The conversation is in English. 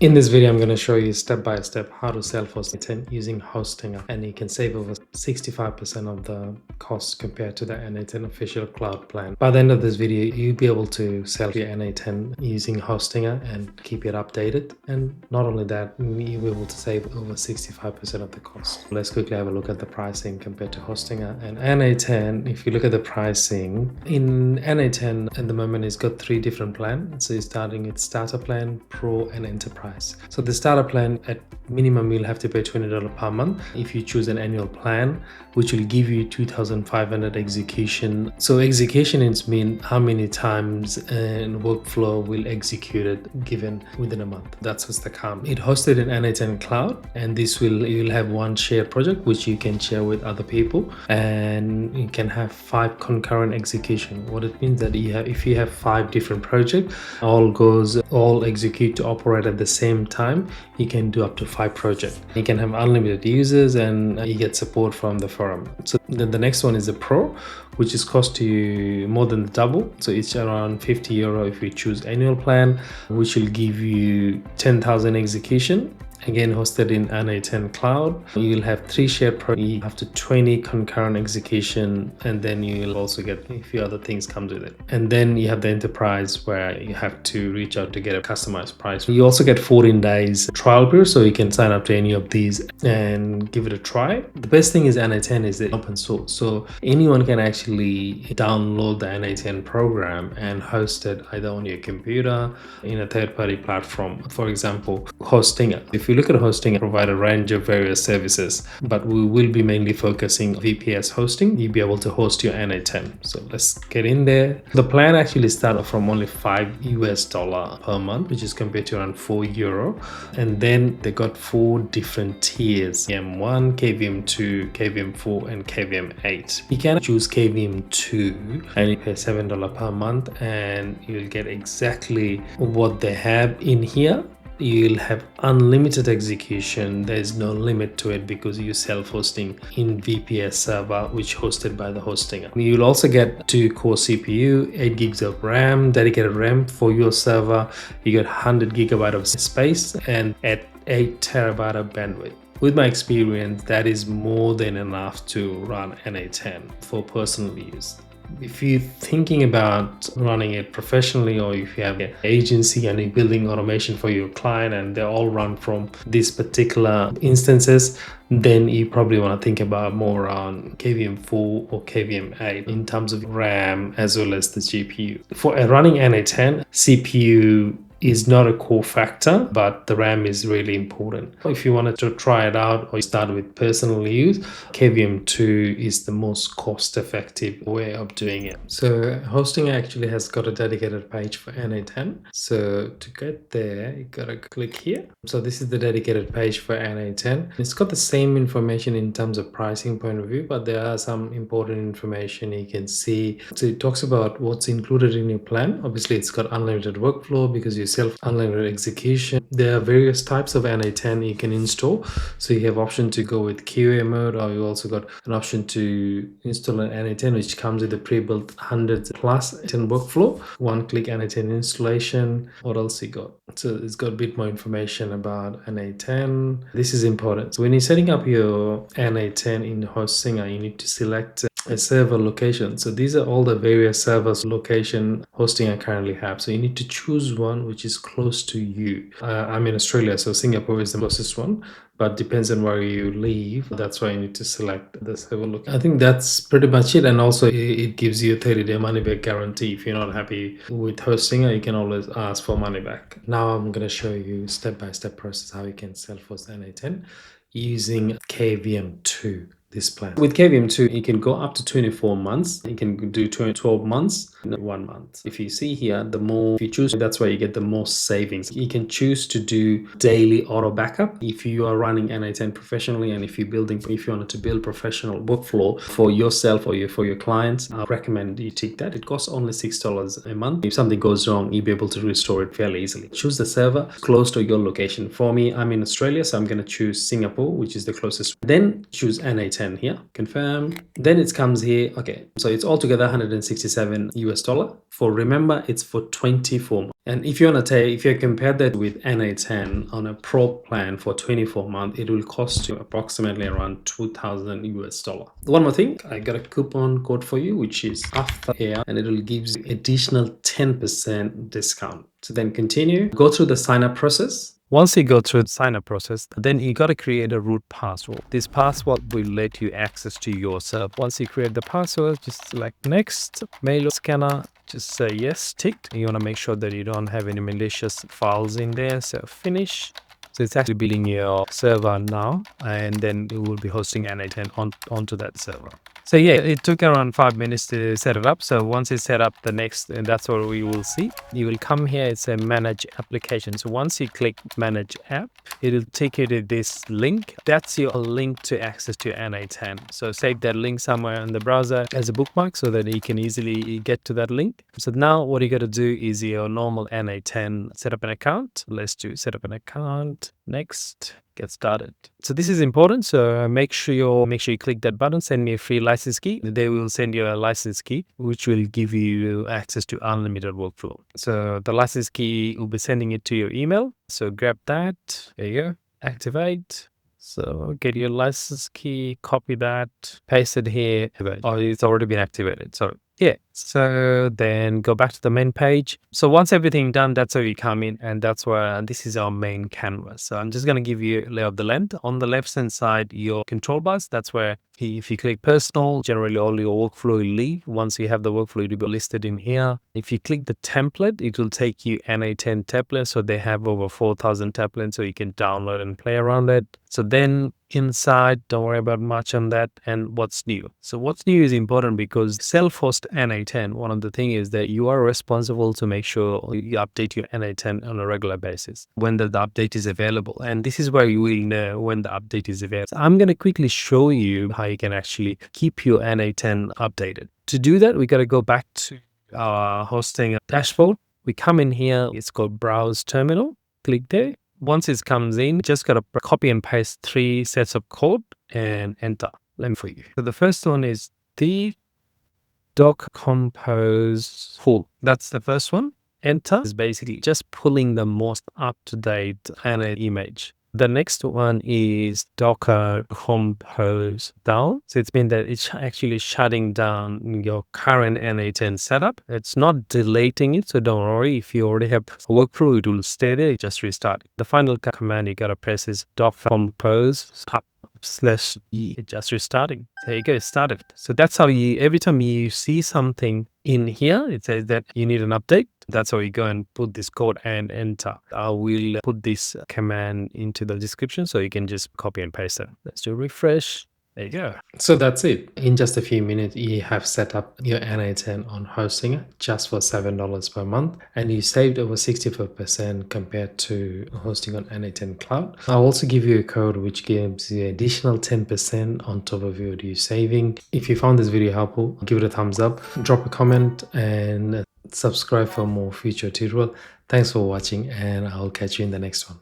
In this video, I'm going to show you step by step how to self-host N8n using Hostinger, and you can save over 65% of the cost compared to the N8n official cloud plan. By the end of this video, you'll be able to sell your N8n using Hostinger and keep it updated. And not only that, you'll be able to save over 65% of the cost. Let's quickly have a look at the pricing compared to Hostinger and N8n. If you look at the pricing in N8n at the moment, it's got three different plans. So you're starting its starter plan, pro, and enterprise. So the starter plan, at minimum you'll have to pay $20 per month if you choose an annual plan, which will give you 2,500 execution. So execution is mean how many times and workflow will execute it given within a month. That's what's the count. It hosted in N8n Cloud, and this you'll have one shared project which you can share with other people, and you can have 5 concurrent execution. What it means that if you have 5 different projects, all execute to operate at the same time, you can do up to 5 projects. You can have unlimited users and you get support from the forum. So then the next one is the pro, which is cost you more than the double. So it's around €50 if you choose annual plan, which will give you 10,000 execution. Again, hosted in N8n Cloud. You'll have 3 shared projects, up to 20 concurrent execution, and then you'll also get a few other things come with it. And then you have the enterprise, where you have to reach out to get a customized price. You also get 14 days trial period, so you can sign up to any of these and give it a try. The best thing is N8n is open source, so anyone can actually download the N8n program and host it either on your computer in a third-party platform. For example, Hostinger. If you look at hosting, I provide a range of various services, but we will be mainly focusing on VPS hosting. You'll be able to host your N8n. So let's get in there. The plan actually started from only $5 per month, which is compared to around €4. And then they got 4 different tiers: KVM1, KVM2, KVM4, and KVM8. You can choose KVM2 and you pay $7 per month, and you'll get exactly what they have in here. You'll have unlimited execution. There's no limit to it because you're self-hosting in VPS server, which hosted by the Hostinger. You'll also get 2 core CPU, 8 gigs of RAM, dedicated RAM for your server. You get 100 gigabyte of space and at 8 terabyte of bandwidth. With my experience, that is more than enough to run N8n for personal use. If you're thinking about running it professionally, or if you have an agency and you're building automation for your client and they all run from these particular instances, then you probably want to think about more on KVM4 or KVM8 in terms of RAM as well as the GPU. For running N8n, CPU is not a core factor, but the RAM is really important. If you wanted to try it out or start with personal use, KVM2 is the most cost-effective way of doing it. So Hosting actually has got a dedicated page for N8n. So to get there, you gotta click here. So this is the dedicated page for N8n. It's got the same information in terms of pricing point of view, but there are some important information you can see. So it talks about what's included in your plan. Obviously, it's got unlimited workflow because you unlimited execution. There are various types of N8n you can install. So you have option to go with QA mode, or you also got an option to install an N8n which comes with a pre-built 100 plus N8n workflow, one-click N8n installation. What else you got? So it's got a bit more information about N8n. This is important. So when you're setting up your N8n in Hostinger, you need to select a server location. So these are all the various servers location hosting I currently have. So you need to choose one which is close to you. I'm in Australia, so Singapore is the closest one, but depends on where you live. That's why you need to select the server location. I think that's pretty much it. And also it gives you a 30-day money back guarantee. If you're not happy with Hostinger, you can always ask for money back. Now I'm going to show you step-by-step process how you can self-host N8n using KVM2. This plan. With KVM2, you can go up to 24 months. You can do 12 months in 1 month. If you see here, the more you choose, that's where you get the most savings. You can choose to do daily auto backup if you are running N8n professionally, and if you wanted to build professional workflow for yourself or for your clients, I recommend you take that. It costs only $6 a month. If something goes wrong, you'll be able to restore it fairly easily. Choose the server close to your location. For me, I'm in Australia, so I'm going to choose Singapore, which is the closest. Then choose N8n. N8n here, confirm. Then it comes here. Okay, so it's altogether 167 US dollar for, remember, it's for 24 months. And if you want to take, if you compare that with N8n on a pro plan for 24 months, it will cost you approximately around 2,000 US dollar. One more thing, I got a coupon code for you, which is after air, and it will give you additional 10% discount. So then continue, go through the sign up process. Once you go through the sign up process, then you got to create a root password. This password will let you access to your server. Once you create the password, just select next, mail scanner, just say yes, ticked. You want to make sure that you don't have any malicious files in there. So finish. So it's actually building your server now, and then it will be hosting N8n onto that server. So yeah, it took around 5 minutes to set it up. So once it's set up, the next, and that's what we will see. You will come here, it's a manage application. So once you click manage app, it'll take you to this link. That's your link to access to N8n. So save that link somewhere in the browser as a bookmark so that you can easily get to that link. So now what you got to do is your normal N8n, set up an account. Let's do set up an account. Next, get started. So this is important. So make sure you click that button, send me a free license key. They will send you a license key, which will give you access to unlimited workflow. So the license key will be sending it to your email. So grab that. There you go. Activate. So get your license key, copy that, paste it here. Oh, it's already been activated. So yeah, so then go back to the main page. So once everything done, that's how you come in, and that's where this is our main canvas. So I'm just going to give you a lay of the land. On the left hand side, your control bars, that's where if you click personal, generally all your workflow will leave. Once you have the workflow, it will be listed in here. If you click the template, it will take you N8n templates. So they have over 4,000 templates, so you can download and play around it. So then inside, don't worry about much on that. And what's new? So what's new is important because self-host N8n, one of the things is that you are responsible to make sure you update your N8n on a regular basis when the update is available. And this is where you will know when the update is available. So I'm going to quickly show you how you can actually keep your N8n updated. To do that, we got to go back to our hosting dashboard. We come in here, it's called Browse Terminal. Click there. Once it comes in, just got to copy and paste 3 sets of code and enter. Let me for you. So the first one is the doc compose full. That's the first one. Enter is basically just pulling the most up-to-date image. The next one is Docker compose down. So it's been that it's actually shutting down your current N8n setup. It's not deleting it, so don't worry. If you already have a workflow, it will stay there. Just restart it. The final command you gotta press is docker compose /e. Just restarting. There you go, it started. So that's how you, every time you see something in here, it says that you need an update. That's how you go and put this code and enter. I will put this command into the description so you can just copy and paste it. Let's do refresh. There you go. So that's it. In just a few minutes, you have set up your N8n on hosting just for $7 per month, and you saved over 64% compared to hosting on N8n Cloud. I'll also give you a code which gives you additional 10% on top of your saving. If you found this video helpful, give it a thumbs up, drop a comment, and subscribe for more future tutorial. Thanks for watching, and I'll catch you in the next one.